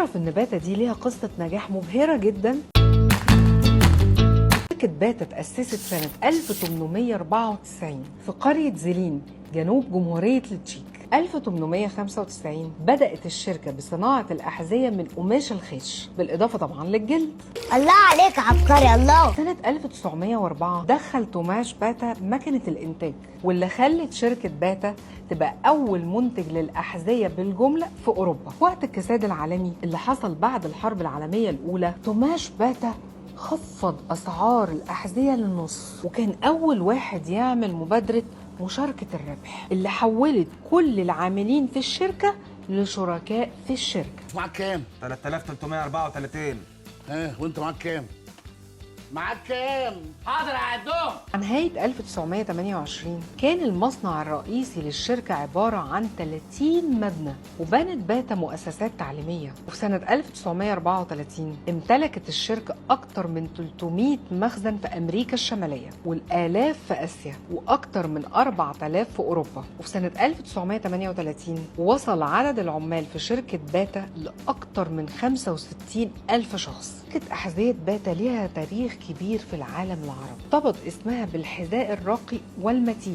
تعرف إن باتا دي ليها قصة نجاح مبهرة جدا؟ شركة باتا تأسست سنة 1894 في قرية زيلين جنوب جمهورية التشيك. 1895 بدأت الشركة بصناعة الأحذية من قماش الخيش بالإضافة طبعا للجلد. الله عليك عبقري الله. سنة 1904 دخل توماش باتا مكنة الإنتاج، واللي خلت شركة باتا تبقى أول منتج للأحذية بالجملة في أوروبا. وقت الكساد العالمي اللي حصل بعد الحرب العالمية الأولى، توماش باتا خفض أسعار الأحذية للنص، وكان أول واحد يعمل مبادرة مشاركة الربح اللي حولت كل العاملين في الشركة لشركاء في الشركة. معاك كام؟ 3334. وانت معاك كام؟ معاك كام؟ حاضر هعدهم. عن نهاية 1928 كان المصنع الرئيسي للشركة عبارة عن 30 مبنى، وبنت باتا مؤسسات تعليمية. وفي سنة 1934 امتلكت الشركة أكثر من 300 مخزن في أمريكا الشمالية، والآلاف في آسيا، وأكثر من 4000 في أوروبا. وفي سنة 1938 وصل عدد العمال في شركة باتا لأكثر من 65 ألف شخص. شركة أحذية باتا ليها تاريخ كبير في العالم العربي، ارتبط اسمها بالحذاء الراقي والمتين